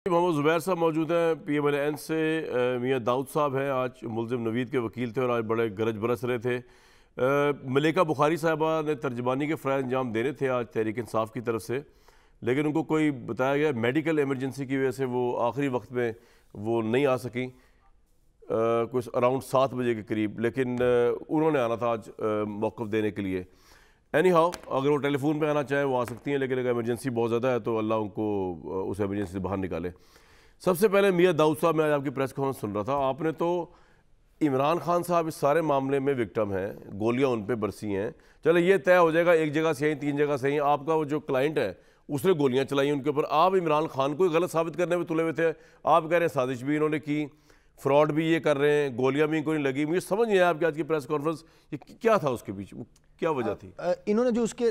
मोहम्मद ज़ुबैर साहब मौजूद हैं PMLN से। मियां दाऊद साहब हैं, आज मुल्ज़िम नवीद के वकील थे और आज बड़े गरज बरस रहे थे। मलिका बुखारी साहबा ने तर्जमानी के फ़राइज़ अंजाम देने थे आज तहरीक इंसाफ की तरफ से, लेकिन उनको कोई बताया गया मेडिकल एमरजेंसी की वजह से वो आखिरी वक्त में वो नहीं आ सकी, कुछ अराउंड 7 बजे के करीब, लेकिन उन्होंने आना था आज मौक़िफ़ देने के लिए। एनी हाउ, अगर वो टेलीफोन पे आना चाहें वो आ सकती हैं, लेकिन अगर एमरजेंसी बहुत ज़्यादा है तो अल्लाह उनको उस एमरजेंसी से बाहर निकाले। सबसे पहले मियां दाऊद साहब, मैं आज आपकी प्रेस कॉन्फ्रेंस सुन रहा था, आपने तो इमरान खान साहब इस सारे मामले में विक्टिम हैं, गोलियां उन पे बरसी हैं, चलो ये तय हो जाएगा एक जगह से ही 3 जगह से ही, आपका वो जो क्लाइंट है उसने गोलियां चलाई उनके ऊपर, आप इमरान खान को गलत साबित करने में तुले हुए थे। आप कह रहे हैं साजिश भी इन्होंने की, फ्रॉड भी ये कर रहे हैं, गोलियां भी इनको नहीं लगी। मुझे समझ नहीं आया आपकी आज की प्रेस कॉन्फ्रेंस, ये क्या था उसके बीच, क्या वजह थी? इन्होंने जो उसके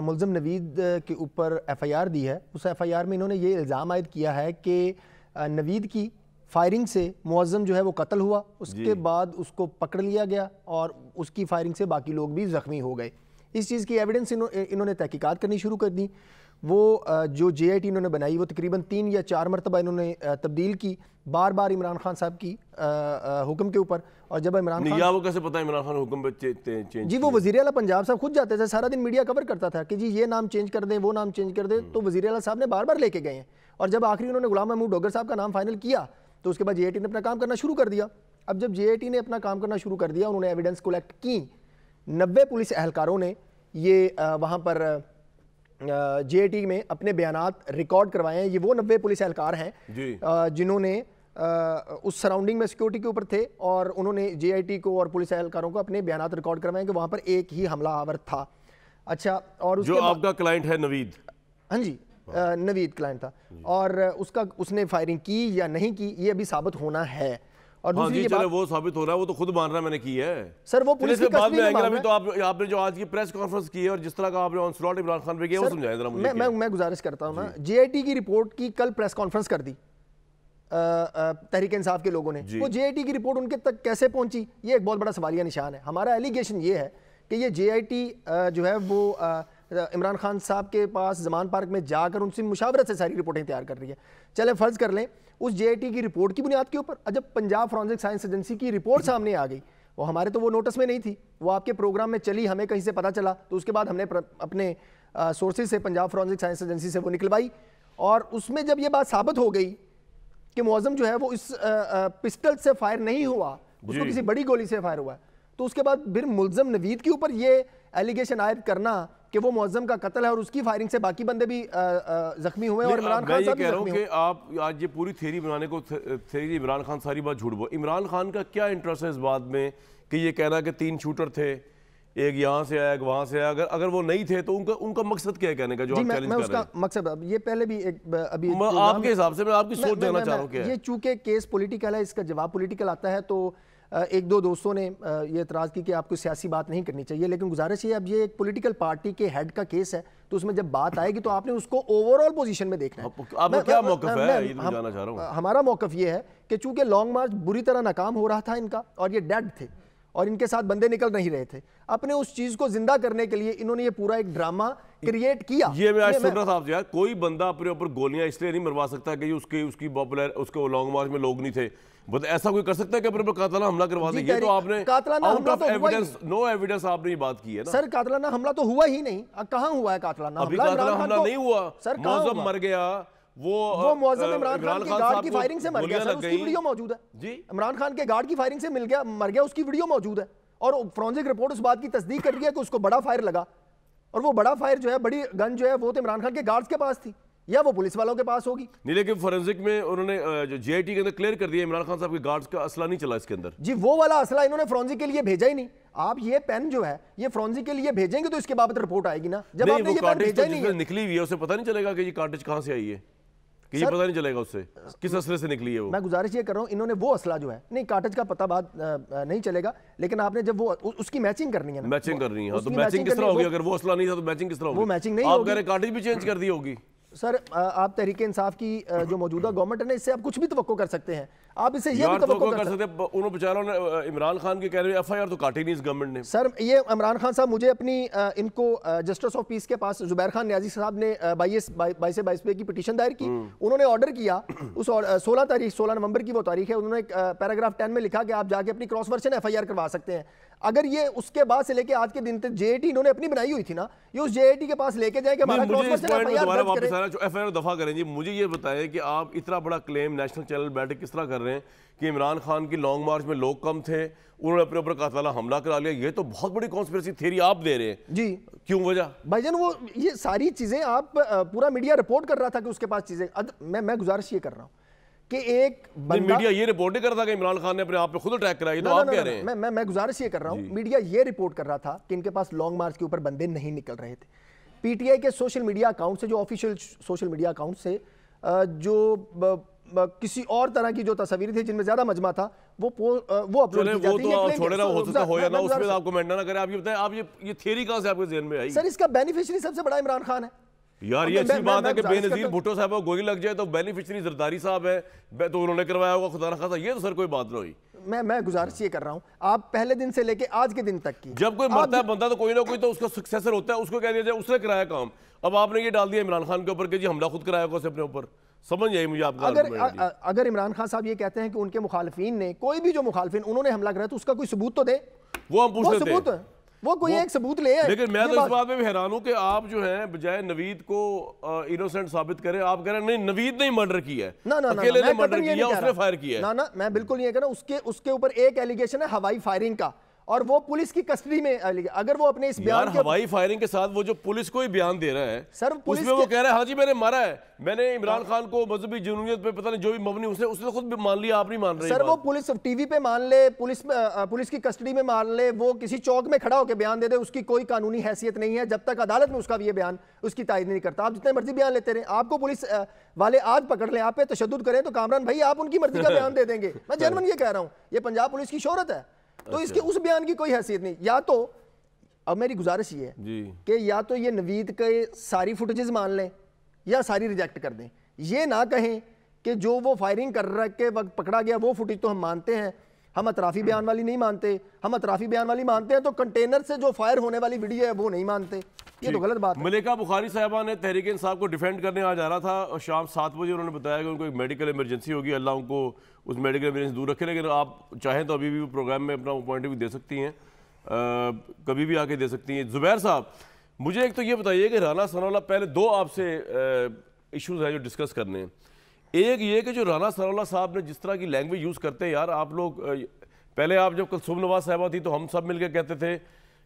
मुल्ज़िम नवीद के ऊपर FIR दी है, उस FIR में इन्होंने ये इल्ज़ाम आयद किया है कि नवीद की फायरिंग से मुअज़्ज़म जो है वो कत्ल हुआ, उसके बाद उसको पकड़ लिया गया और उसकी फायरिंग से बाकी लोग भी ज़ख्मी हो गए। इस चीज़ की एविडेंस इन्होंने तहकीकात करनी शुरू कर दी। वो जो JIT इन्होंने बनाई वो तकरीबन 3 या 4 मरतबा इन्होंने तब्दील की, बार बार इमरान खान साहब की हुक्म के ऊपर। और जब इमरान खान, वो कैसे पता इमरान खान हुक्म पे चेंज? जी वो वज़ीर आला पंजाब साहब खुद जाते थे, सारा दिन मीडिया कवर करता था कि जी ये नाम चेंज कर दें, वो नाम चेंज कर दें, तो वज़ीर आला साहब ने बार बार लेके गए हैं। और जब आखिरी उन्होंने गुलाम महमूद डोगर साहब का नाम फाइनल किया तो उसके बाद JIT ने अपना काम करना शुरू कर दिया। अब जब JIT ने अपना काम करना शुरू कर दिया, उन्होंने एविडेंस कलेक्ट की, 90 पुलिस एहलकारों ने ये वहाँ पर JIT में अपने बयानात रिकॉर्ड करवाए हैं। ये वो 90 पुलिस एहलकार हैं जिन्होंने उस सराउंडिंग में सिक्योरिटी के ऊपर थे और उन्होंने JIT को और पुलिस एहलकारों को अपने बयानात रिकॉर्ड करवाए कि वहाँ पर एक ही हमला आवर था। अच्छा, और जो आपका क्लाइंट है नवीद, हाँ जी, नवीद क्लाइंट था, और उसने फायरिंग की या नहीं की ये अभी साबित होना है। और दूसरी चलो वो साबित हो रहा है, वो तो खुद मान रहा है मैंने की है सर, वो पुलिस की बाद में आएंगे। अभी तो आपने जो आज की प्रेस कॉन्फ्रेंस की है और जिस तरह का आपने ऑनस्लॉट इमरान खान पे किया वो समझाएं जरा मुझे। मैं गुजारिश करता हूं ना, JIT की रिपोर्ट की कल प्रेस कॉन्फ्रेंस कर दी तहरीक इंसाफ के लोगों ने, वो JIT की रिपोर्ट उनके तक कैसे पहुंची ये एक बहुत बड़ा सवालिया निशान है। हमारा एलिगेशन ये है कि ये JIT जो है वो इमरान खान साहब के पास जमान पार्क में जाकर उनसे मुशावरत से सारी रिपोर्टें तैयार कर रही है। चले फर्ज कर लें उस JIT की रिपोर्ट की बुनियाद के ऊपर जब पंजाब फॉरेंसिक साइंस एजेंसी की रिपोर्ट सामने आ गई, वो हमारे तो वो नोटिस में नहीं थी, वो आपके प्रोग्राम में चली, हमें कहीं से पता चला, तो उसके बाद हमने अपने सोर्सेज से पंजाब फॉरेंसिक साइंस एजेंसी से वो निकलवाई। और उसमें जब ये बात साबित हो गई कि मुअज़्ज़म जो है वो इस पिस्टल से फायर नहीं हुआ, उसको किसी बड़ी गोली से फायर हुआ है, तो उसके बाद फिर मुल्ज़िम नवीद के ऊपर ये एलिगेशन आयद करना कि वो मुअज़्ज़म का कत्ल है और उसकी फायरिंग से बाकी बंदे भी जख्मी हुए और इमरान खान साहब भी जख्मी हुए। आप आज ये पूरी थ्योरी बनाने को थ्योरी इमरान खान सारी बात झूठ बोल, इमरान खान का क्या इंटरेस्ट है इस बात में कि ये कहना कि 3 शूटर थे, एक यहाँ से आया एक वहाँ से आया, अगर वो नहीं थे तो उनका मकसद क्या है कहने का जो आप चैलेंज कर रहे हैं? मकसद ये पहले भी अभी आपके हिसाब से मैं आपकी सोच जानना चाह रहा हूँ। ये चूंकि केस पॉलिटिकल है, इसका जवाब पॉलिटिकल आता है, तो एक दो दोस्तों ने ये एतराज़ की कि आपको सियासी बात नहीं करनी चाहिए, लेकिन गुजारिश है अब ये एक पॉलिटिकल पार्टी के हेड का केस है, तो उसमें जब बात आएगी तो आपने उसको ओवरऑल पोजीशन में देखना है। आपका क्या मौक़िफ़ है ये तो जानना चाह रहा हूँ। हमारा मौक़िफ़ ये है कि चूंकि लॉन्ग मार्च बुरी तरह नाकाम हो रहा था इनका और ये डेड थे और इनके साथ बंदे निकल नहीं रहे थे, अपने उस चीज को जिंदा करने के लिए इन्होंने ये पूरा एक ड्रामा क्रिएट किया। ये मैं आज सुन रहा था आपसे यार, कोई बंदा अपने ऊपर गोलियां इसलिए नहीं मरवा सकता कि उसकी पॉपुलर उसके लॉन्ग मार्च में लोग नहीं थे, बट ऐसा कोई कर सकता है कि अपने ऊपर कातलाना हमला करवा दे? ये तो आपने out of evidence, no evidence आपने ये बात की है ना सर। कातलाना हमला तो हुआ ही नहीं, कहाँ हुआ है कातलाना हमला? नहीं हुआ सर, मुअज़्ज़म मर गया, वो मुअज़्ज़म इमरान खान के गार्ड की फायरिंग से मर गया सर, उसकी वीडियो मौजूद है जी। इमरान खान के गार्ड की फायरिंग से मर गया, उसकी वीडियो मौजूद है और फॉरेंसिक रिपोर्ट उस बात की तस्दीक कर रही है कि उसको बड़ा फायर लगा, और वो बड़ा फायर जो है, बड़ी गन जो है, वो तो इमरान खान के गार्ड्स के पास थी या वो पुलिस वालों के पास होगी। नहीं, लेकिन फॉरेंसिक में उन्होंने जो JIT के अंदर क्लियर कर दिया इमरान खान साहब के गार्ड्स का असला नहीं चला इसके अंदर जी, वो वाला असला इन्होंने फॉरेंसिक के लिए भेजा ही नहीं। आप ये पेन जो है ये फॉरेंसिक के लिए भेजेंगे तो इसके बाबत रिपोर्ट आएगी ना। जब आपने ये पेन भेजा ही नहीं, निकली हुई है, उसे पता नहीं चलेगा कि ये कार्टेज कहां से आई है, कि ये पता नहीं चलेगा उससे किस असले से निकली है वो। मैं गुजारिश ये कर रहा हूँ, इन्होंने वो असला जो है, नहीं कार्टेज का पता बात नहीं चलेगा, लेकिन आपने जब वो उसकी मैचिंग करनी है ना, मैचिंग करनी है, तो मैचिंग किस तरह होगी? अगर वो असला नहीं था तो मैचिंग किस तरह होगी? वो मैचिंग नहीं आप कह रहे कार्टेज भी चेंज कर दी होगी? सर आप तहरीक इंसाफ की जो मौजूदा गवर्नमेंट है ना, इससे आप कुछ भी तवक्को कर सकते हैं। आप इसे ये भी तवक्को कर सकते हैं। उन बेचारों ने इमरान खान के कह रहे एफआईआर तो काटी नहीं इस गवर्नमेंट ने। सर ये इमरान खान साहब मुझे अपनी इनको जस्टिस ऑफ पीस के पास जुबैर खान नियाजी साहब ने 22 पे की पिटीशन दायर की। उन्होंने ऑर्डर किया, उस 16 नवंबर की वो तारीख है, उन्होंने पैराग्राफ 10 में लिखा कि आप जाके अपनी क्रॉस वर्जन एफआईआर करवा सकते हैं। अगर ये उसके बाद से लेके आज के दिन तक जेएटी इन्होंने अपनी बनाई हुई थी ना, ये उस जेएटी के पास लेके जाए कि हमारा क्रॉस वर्जन एफआईआर दफा करें जी। मुझे ये बताएं कि आप इतना बड़ा क्लेम नेशनल चैनल बैठ किस तरह कर रहे हैं कि इमरान खान की लॉन्ग मार्च में लोग कम थे, उन्होंने अपने ऊपर कातिलाना हमला करा लिया। ये तो बहुत बड़ी कॉन्स्पिरेसी थ्योरी आप दे रहे हैं जी। क्यों वजह भाईजान? वो ये सारी चीजें आप पूरा मीडिया रिपोर्ट कर रहा था कि उसके पास चीजें। मैं गुजारिश ये कर रहा हूं कि एक बंदा, मीडिया ये रिपोर्ट नहीं कर रहा था कि इमरान खान ने अपने आप पे खुद अटैक कराया, तो आप कह रहे हैं। मैं गुजारिश ये कर रहा हूं, मीडिया ये रिपोर्ट कर रहा था कि इनके पास लॉन्ग मार्च के ऊपर बंदे नहीं निकल रहे थे। पीटीआई के सोशल मीडिया अकाउंट से, जो ऑफिशियल सोशल मीडिया अकाउंट से जो किसी और तरह की जो तस्वीर थी जिनमें ज्यादा मजमा था, वो अपलोड की जाती है। वो तो छोड़े ना, हो सकता हो या ना, उसमें आप कमेंट ना करें। आप ये बताएं, आप ये थ्योरी कहां से आपके ज़हन में आई? सर इसका बेनिफिशियरी सबसे बड़ा इमरान खान है यार। ये अच्छी बात है कि बेनजीर भुट्टो साहब को गोली लग जाए तो बेनिफिशियरी जरदारी साहब है, तो उन्होंने करवाया होगा, खुदा ना खासा। ये तो सर कोई बात नहीं हुई। मैं गुजारिश ये कर रहा हूं, आप पहले दिन से लेके आज के दिन तक की, जब कोई मरता है बंदा तो कोई ना कोई तो उसका सक्सेसर होता है, उसको कह दिया जाए उसने कराया काम। अब आपने ये डाल दिया इमरान खान के ऊपर कि जी हमला खुद कराया होगा अपने ऊपर। समझ जाइए मुझे आपका। अगर इमरान खान साहब ये कहते हैं कि उनके मुखालिफिन ने, कोई भी जो मुखालिफिन उन्होंने हमला कराया, तो उसका कोई सबूत तो दे। वो हम पूछ लेते हैं, वो कोई एक सबूत ले आए। लेकिन मैं तो इस बात में भी हैरान हूं कि आप जो है बजाय नवीद को इनोसेंट साबित करें, आप कह रहे हैं नहीं नवीद ने मर्डर किया है, अकेले ने मर्डर किया, उसने फायर किया है। ना मैं बिल्कुल ये कह रहा हूं। उसके ऊपर एक एलिगेशन है हवाई फायरिंग का, और वो पुलिस की कस्टडी में। अगर वो अपने इस बयान के हवाई फायरिंग के साथ वो जो पुलिस को ही बयान दे रहा है सर, उसमें वो कह रहा है हाँ जी मैंने मारा है, मैंने इमरान खान को मजहबी जुनूनियत पे पता नहीं जो भी मबनी, उसने खुद मान लिया, आप नहीं मान रहे। सर वो पुलिस टीवी पे मान ले, पुलिस की कस्टडी में मान ले, वो किसी चौक में खड़ा होकर बयान दे दे, उसकी कोई कानूनी हैसियत नहीं है जब तक अदालत में उसका ये बयान उसकी तायद नहीं करता। आप जितने मर्जी बयान लेते रहे, आपको पुलिस वाले आज पकड़ लें, आप पे तशद्दुद करें तो कामरान भाई आप उनकी मर्जी का बयान दे देंगे। मैं जेन्युइन ये कह रहा हूं, ये पंजाब पुलिस की शोहरत है, तो इसके उस बयान की कोई हैसियत नहीं। या तो अब मेरी गुजारिश ये है कि या तो ये नवीद के सारी फुटेजेस मान लें या सारी रिजेक्ट कर दें। ये ना कहें कि जो वो फायरिंग कर रहे के वक्त पकड़ा गया वो फुटेज तो हम मानते हैं, हम अतराफी बयान वाली नहीं मानते। हम अतराफी बयान वाली मानते हैं तो कंटेनर से जो फायर होने वाली वीडियो है वो नहीं मानते। ये तो गलत बात है। मलिका बुखारी साहबा ने तहरीक इंसाफ को डिफेंड करने आ जा रहा था और शाम 7 बजे उन्होंने बताया कि उनको एक मेडिकल इमरजेंसी होगी, अल्लाह उनको उस मेडिकल इमरजेंसी दूर रखे। लेकिन आप चाहें तो अभी भी प्रोग्राम में अपना पॉइंट ऑफ व्यू दे सकती हैं, कभी भी आके दे सकती हैं। जुबैर साहब मुझे एक तो ये बताइए कि राना सनाउल्लाह, पहले दो आपसे इश्यूज़ हैं जो डिस्कस करने हैं। एक ये कि जो राना सनाउल्लाह साहब ने जिस तरह की लैंग्वेज यूज़ करते हैं यार, आप लोग पहले आप जब कुलसूम नवाज साहबा थी तो हम सब मिलकर कहते थे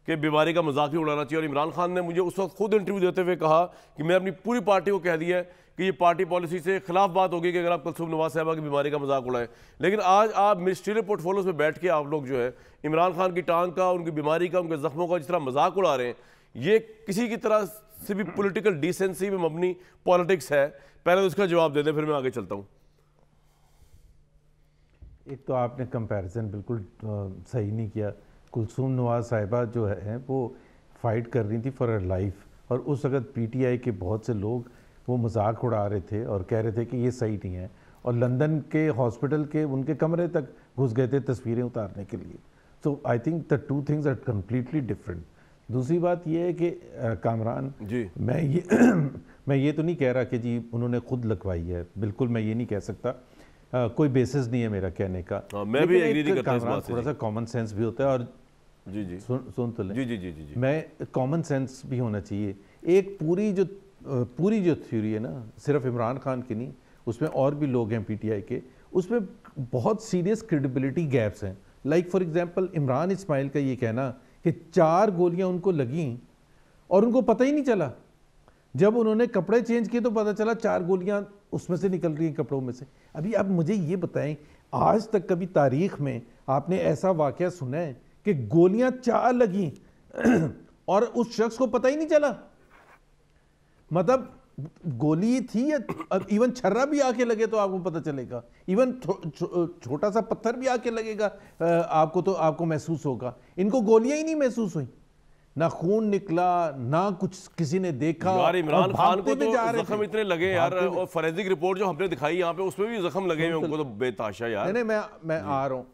कि बीमारी का मजाक ही उड़ाना चाहिए, और इमरान खान ने मुझे उस वक्त खुद इंटरव्यू देते हुए कहा कि मैं अपनी पूरी पार्टी को कह दिया है कि ये पार्टी पॉलिसी से खिलाफ बात होगी कि अगर आप कुलसूम नवाज साहबा की बीमारी का मजाक उड़ाएं। लेकिन आज आप मिनिस्ट्रियल पोर्टफोलियोज में बैठ के आप लोग जो है इमरान खान की टांग का, उनकी बीमारी का, उनके जख्मों का जिस तरह मजाक उड़ा रहे हैं, ये किसी की तरह से भी पॉलिटिकल डिसेंसी में मबनी पॉलिटिक्स है। पहले तो उसका जवाब दे दें, फिर मैं आगे चलता हूँ। एक तो आपने कंपैरिजन बिल्कुल सही नहीं किया। कुलसूम नवाज साहिबा जो है वो फाइट कर रही थी फॉर हर लाइफ, और उस वक्त पीटीआई के बहुत से लोग वो मजाक उड़ा रहे थे और कह रहे थे कि ये सही नहीं है, और लंदन के हॉस्पिटल के उनके कमरे तक घुस गए थे तस्वीरें उतारने के लिए। तो I think the two things are completely different. दूसरी बात यह है कि कामरान जी, मैं ये तो नहीं कह रहा कि जी उन्होंने खुद लगवाई है, बिल्कुल मैं ये नहीं कह सकता, कोई बेसिस नहीं है मेरा कहने का। मैं भी एग्री नहीं करता इस बात से। थोड़ा सा कॉमन सेंस भी होता है, और जी सुन तो लें। जी मैं कॉमन सेंस भी होना चाहिए। एक पूरी जो थ्योरी है ना, सिर्फ इमरान खान की नहीं, उसमें और भी लोग हैं पीटीआई के, उसमें बहुत सीरियस क्रेडिबिलिटी गैप्स हैं। Like for example Imran Ismail का ये कहना कि 4 गोलियां उनको लगीं और उनको पता ही नहीं चला, जब उन्होंने कपड़े चेंज किए तो पता चला 4 गोलियां उसमें से निकल रही हैं, कपड़ों में से। अभी आप मुझे ये बताएं, आज तक कभी तारीख में आपने ऐसा वाकया सुना है कि गोलियां 4 लगी और उस शख्स को पता ही नहीं चला? मतलब गोली थी या इवन छर्रा भी आके लगे तो आपको पता चलेगा, इवन छोटा सा पत्थर भी आके लगेगा आपको तो आपको महसूस होगा। इनको गोलियां ही नहीं महसूस हुई, ना खून निकला, ना कुछ किसी ने देखा। यार इमरान खान को तो जख्म इतने लगे यार, और फॉरेंसिक रिपोर्ट जो हमने दिखाई यहाँ पे उसमें भी जख्म लगे हुए उनको, तो बेताशा यार। नहीं मैं आ रहा हूँ,